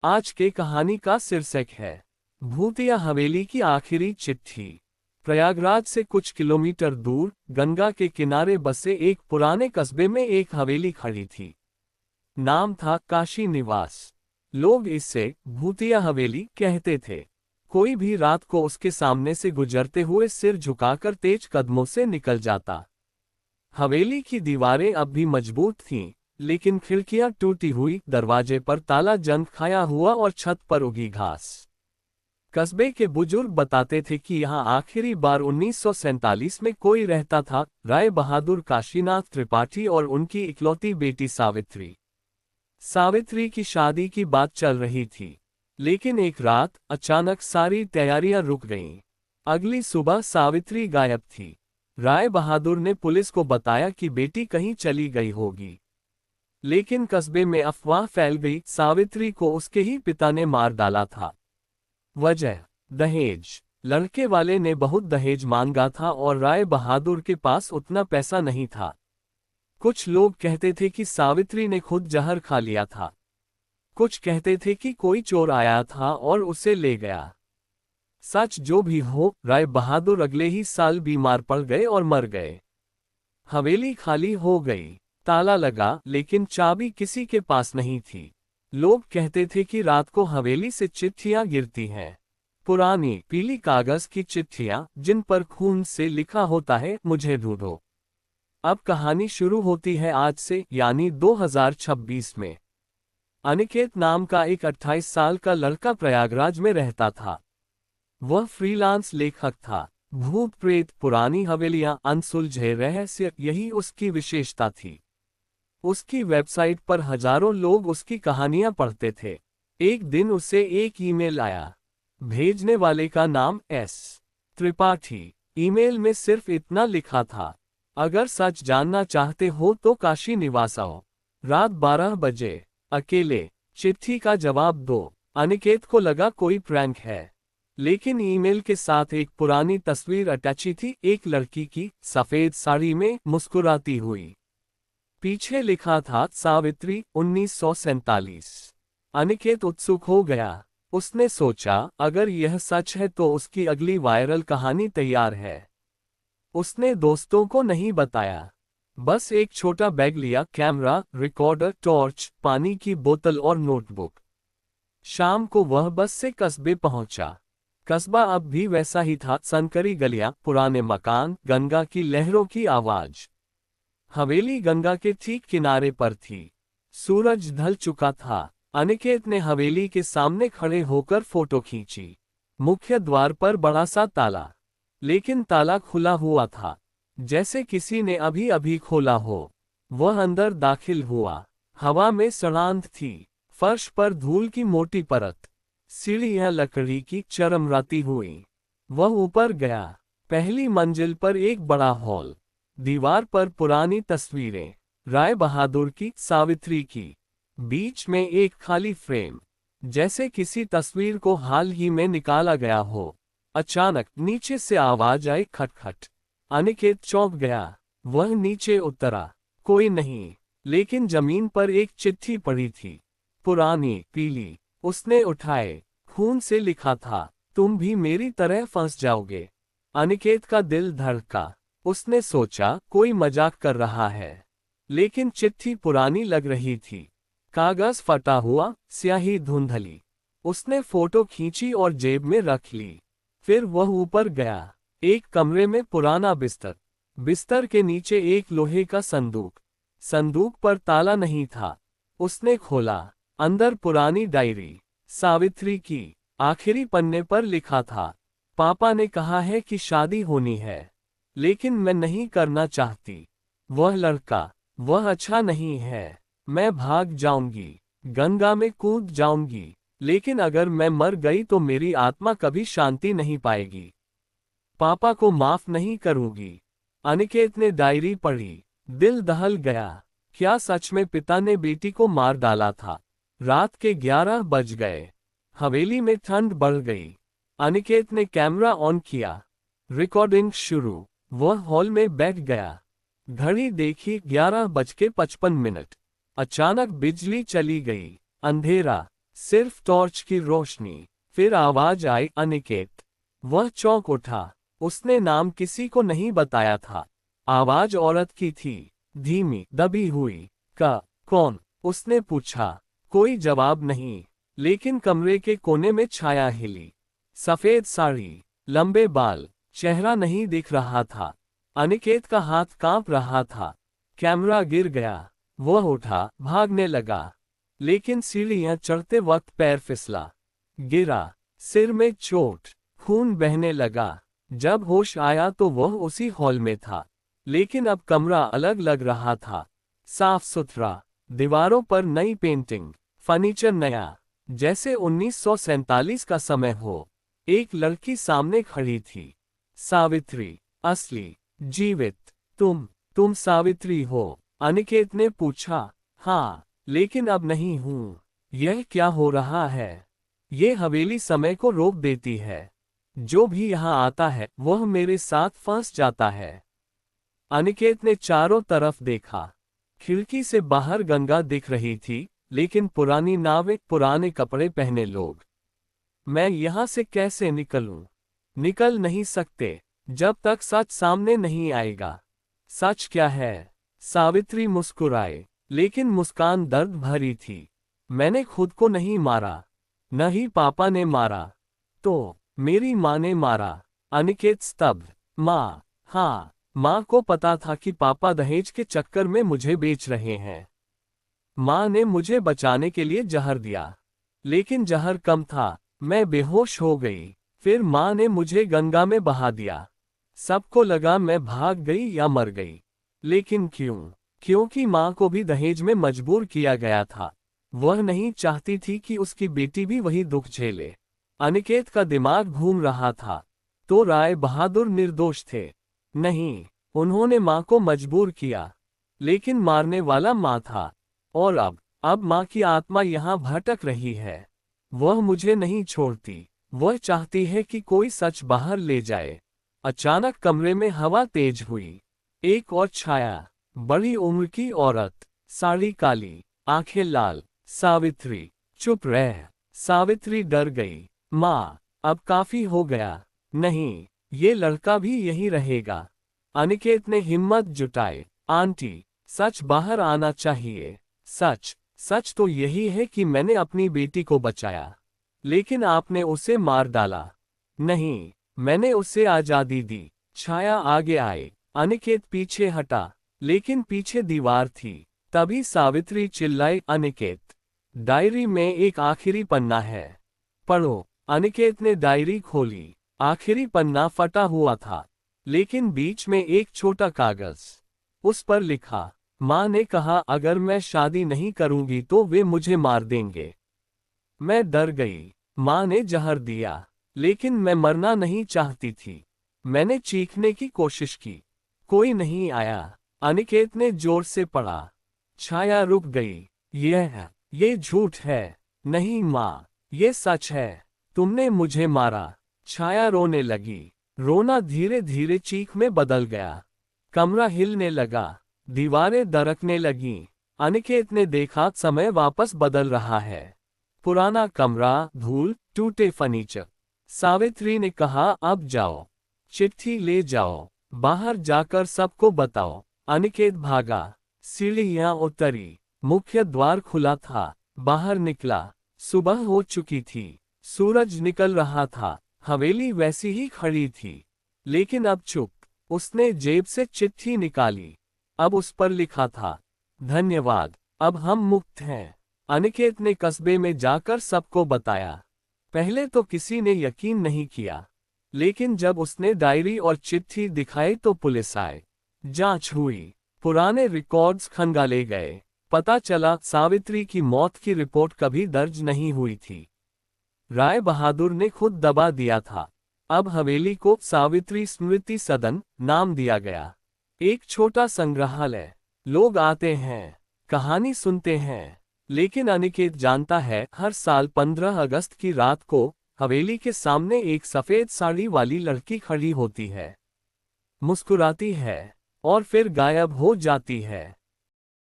आज के कहानी का शीर्षक है भूतिया हवेली की आखिरी चिट्ठी। प्रयागराज से कुछ किलोमीटर दूर गंगा के किनारे बसे एक पुराने कस्बे में एक हवेली खड़ी थी। नाम था काशी निवास। लोग इसे भूतिया हवेली कहते थे। कोई भी रात को उसके सामने से गुजरते हुए सिर झुकाकर तेज कदमों से निकल जाता। हवेली की दीवारें अब भी मजबूत थीं, लेकिन खिड़कियां टूटी हुई, दरवाजे पर ताला जंग खाया हुआ और छत पर उगी घास। कस्बे के बुजुर्ग बताते थे कि यहाँ आखिरी बार 1947 में कोई रहता था, राय बहादुर काशीनाथ त्रिपाठी और उनकी इकलौती बेटी सावित्री। सावित्री की शादी की बात चल रही थी, लेकिन एक रात अचानक सारी तैयारियां रुक गईं। अगली सुबह सावित्री गायब थी। राय बहादुर ने पुलिस को बताया कि बेटी कहीं चली गई होगी, लेकिन कस्बे में अफवाह फैल गई, सावित्री को उसके ही पिता ने मार डाला था। वजह दहेज। लड़के वाले ने बहुत दहेज मांगा था और राय बहादुर के पास उतना पैसा नहीं था। कुछ लोग कहते थे कि सावित्री ने खुद जहर खा लिया था। कुछ कहते थे कि कोई चोर आया था और उसे ले गया। सच जो भी हो, राय बहादुर अगले ही साल बीमार पड़ गए और मर गए। हवेली खाली हो गई। ताला लगा, लेकिन चाबी किसी के पास नहीं थी। लोग कहते थे कि रात को हवेली से चिट्ठियां गिरती हैं। पुरानी पीली कागज की चिट्ठियां, जिन पर खून से लिखा होता है, मुझे ढूंढो। अब कहानी शुरू होती है आज से, यानी 2026 में। अनिकेत नाम का एक 28 साल का लड़का प्रयागराज में रहता था। वह फ्रीलांस लेखक था। भूत प्रेत, पुरानी हवेलियां, अनसुलझे रहस्य, यही उसकी विशेषता थी। उसकी वेबसाइट पर हजारों लोग उसकी कहानियां पढ़ते थे। एक दिन उसे एक ईमेल आया। भेजने वाले का नाम एस त्रिपाठी। ईमेल में सिर्फ इतना लिखा था, अगर सच जानना चाहते हो तो काशी निवास आओ, रात 12 बजे, अकेले। चिट्ठी का जवाब दो। अनिकेत को लगा कोई प्रैंक है, लेकिन ईमेल के साथ एक पुरानी तस्वीर अटैची थी, एक लड़की की, सफेद साड़ी में, मुस्कुराती हुई। पीछे लिखा था सावित्री 1947। अनिकेत उत्सुक हो गया। उसने सोचा, अगर यह सच है तो उसकी अगली वायरल कहानी तैयार है। उसने दोस्तों को नहीं बताया, बस एक छोटा बैग लिया, कैमरा, रिकॉर्डर, टॉर्च, पानी की बोतल और नोटबुक। शाम को वह बस से कस्बे पहुंचा। कस्बा अब भी वैसा ही था, सनकरी गलियां, पुराने मकान, गंगा की लहरों की आवाज। हवेली गंगा के ठीक किनारे पर थी। सूरज ढल चुका था। अनिकेत ने हवेली के सामने खड़े होकर फोटो खींची। मुख्य द्वार पर बड़ा सा ताला, लेकिन ताला खुला हुआ था, जैसे किसी ने अभी अभी खोला हो। वह अंदर दाखिल हुआ। हवा में सड़ांध थी, फर्श पर धूल की मोटी परत, सीढ़ियां लकड़ी की, चरमराती हुई। वह ऊपर गया। पहली मंजिल पर एक बड़ा हॉल। दीवार पर पुरानी तस्वीरें, राय बहादुर की, सावित्री की। बीच में एक खाली फ्रेम, जैसे किसी तस्वीर को हाल ही में निकाला गया हो। अचानक नीचे से आवाज आई, खटखट। अनिकेत चौंक गया। वह नीचे उतरा। कोई नहीं, लेकिन जमीन पर एक चिट्ठी पड़ी थी, पुरानी, पीली। उसने उठाए। खून से लिखा था, तुम भी मेरी तरह फंस जाओगे। अनिकेत का दिल धड़का। उसने सोचा, कोई मजाक कर रहा है, लेकिन चिट्ठी पुरानी लग रही थी। कागज फटा हुआ, स्याही धुंधली। उसने फोटो खींची और जेब में रख ली। फिर वह ऊपर गया। एक कमरे में पुराना बिस्तर, बिस्तर के नीचे एक लोहे का संदूक। संदूक पर ताला नहीं था। उसने खोला। अंदर पुरानी डायरी, सावित्री की। आखिरी पन्ने पर लिखा था, पापा ने कहा है कि शादी होनी है, लेकिन मैं नहीं करना चाहती। वह लड़का, वह अच्छा नहीं है। मैं भाग जाऊंगी, गंगा में कूद जाऊंगी, लेकिन अगर मैं मर गई तो मेरी आत्मा कभी शांति नहीं पाएगी। पापा को माफ नहीं करूंगी। अनिकेत ने डायरी पढ़ी। दिल दहल गया। क्या सच में पिता ने बेटी को मार डाला था? रात के 11 बज गए। हवेली में ठंड बढ़ गई। अनिकेत ने कैमरा ऑन किया। रिकॉर्डिंग शुरू। वह हॉल में बैठ गया। घड़ी देखी, 11:55। अचानक बिजली चली गई। अंधेरा। सिर्फ टॉर्च की रोशनी। फिर आवाज आई, अनिकेत। वह चौंक उठा। उसने नाम किसी को नहीं बताया था। आवाज औरत की थी, धीमी, दबी हुई। कौन? उसने पूछा। कोई जवाब नहीं, लेकिन कमरे के कोने में छाया हिली। सफेद साड़ी, लंबे बाल, चेहरा नहीं दिख रहा था। अनिकेत का हाथ कांप रहा था। कैमरा गिर गया। वह उठा, भागने लगा, लेकिन सीढ़ियां चढ़ते वक्त पैर फिसला। गिरा, सिर में चोट, खून बहने लगा। जब होश आया तो वह उसी हॉल में था, लेकिन अब कमरा अलग लग रहा था। साफ सुथरा, दीवारों पर नई पेंटिंग, फर्नीचर नया, जैसे 1947 का समय हो। एक लड़की सामने खड़ी थी। सावित्री, असली, जीवित। तुम सावित्री हो? अनिकेत ने पूछा। हाँ, लेकिन अब नहीं हूं। यह क्या हो रहा है? ये हवेली समय को रोक देती है। जो भी यहाँ आता है वह मेरे साथ फंस जाता है। अनिकेत ने चारों तरफ देखा। खिड़की से बाहर गंगा दिख रही थी, लेकिन पुरानी नावें, पुराने कपड़े पहने लोग। मैं यहाँ से कैसे निकलूं? निकल नहीं सकते, जब तक सच सामने नहीं आएगा। सच क्या है? सावित्री मुस्कुराए, लेकिन मुस्कान दर्द भरी थी। मैंने खुद को नहीं मारा, न ही पापा ने मारा। तो मेरी माँ ने मारा। अनिकेत स्तब्ध। माँ? हाँ, माँ को पता था कि पापा दहेज के चक्कर में मुझे बेच रहे हैं। माँ ने मुझे बचाने के लिए जहर दिया, लेकिन जहर कम था। मैं बेहोश हो गई। फिर माँ ने मुझे गंगा में बहा दिया। सबको लगा मैं भाग गई या मर गई। लेकिन क्यों? क्योंकि माँ को भी दहेज में मजबूर किया गया था। वह नहीं चाहती थी कि उसकी बेटी भी वही दुख झेले। अनिकेत का दिमाग घूम रहा था। तो राय बहादुर निर्दोष थे? नहीं, उन्होंने माँ को मजबूर किया, लेकिन मारने वाला माँ था। और अब माँ की आत्मा यहाँ भटक रही है। वह मुझे नहीं छोड़ती। वह चाहती है कि कोई सच बाहर ले जाए। अचानक कमरे में हवा तेज हुई। एक और छाया, बड़ी उम्र की औरत, साड़ी काली, आंखें लाल। सावित्री, चुप रह। सावित्री डर गई। माँ, अब काफी हो गया। नहीं, ये लड़का भी यही रहेगा। अनिकेत ने हिम्मत जुटाई। आंटी, सच बाहर आना चाहिए। सच तो यही है कि मैंने अपनी बेटी को बचाया, लेकिन आपने उसे मार डाला। नहीं, मैंने उसे आजादी दी। छाया आगे आई। अनिकेत पीछे हटा, लेकिन पीछे दीवार थी। तभी सावित्री चिल्लाई, अनिकेत, डायरी में एक आखिरी पन्ना है, पढ़ो। अनिकेत ने डायरी खोली। आखिरी पन्ना फटा हुआ था, लेकिन बीच में एक छोटा कागज। उस पर लिखा, माँ ने कहा अगर मैं शादी नहीं करूंगी तो वे मुझे मार देंगे। मैं डर गई। माँ ने जहर दिया, लेकिन मैं मरना नहीं चाहती थी। मैंने चीखने की कोशिश की, कोई नहीं आया। अनिकेत ने जोर से पढ़ा। छाया रुक गई। ये झूठ है। नहीं माँ, ये सच है। तुमने मुझे मारा। छाया रोने लगी। रोना धीरे धीरे चीख में बदल गया। कमरा हिलने लगा, दीवारें दरकने लगीं। अनिकेत ने देखा समय वापस बदल रहा है। पुराना कमरा, धूल, टूटे फर्नीचर। सावित्री ने कहा, अब जाओ, चिट्ठी ले जाओ, बाहर जाकर सबको बताओ। अनिकेत भागा। सीढ़ियां उतरी। मुख्य द्वार खुला था। बाहर निकला। सुबह हो चुकी थी। सूरज निकल रहा था। हवेली वैसी ही खड़ी थी, लेकिन अब चुप। उसने जेब से चिट्ठी निकाली। अब उस पर लिखा था, धन्यवाद, अब हम मुक्त हैं। अनिकेत ने कस्बे में जाकर सबको बताया। पहले तो किसी ने यकीन नहीं किया, लेकिन जब उसने डायरी और चिट्ठी दिखाई तो पुलिस आए। जांच हुई। पुराने रिकॉर्ड्स खंगाले गए। पता चला सावित्री की मौत की रिपोर्ट कभी दर्ज नहीं हुई थी। राय बहादुर ने खुद दबा दिया था। अब हवेली को सावित्री स्मृति सदन नाम दिया गया। एक छोटा संग्रहालय। लोग आते हैं, कहानी सुनते हैं, लेकिन अनिकेत जानता है हर साल 15 अगस्त की रात को हवेली के सामने एक सफेद साड़ी वाली लड़की खड़ी होती है, मुस्कुराती है और फिर गायब हो जाती है।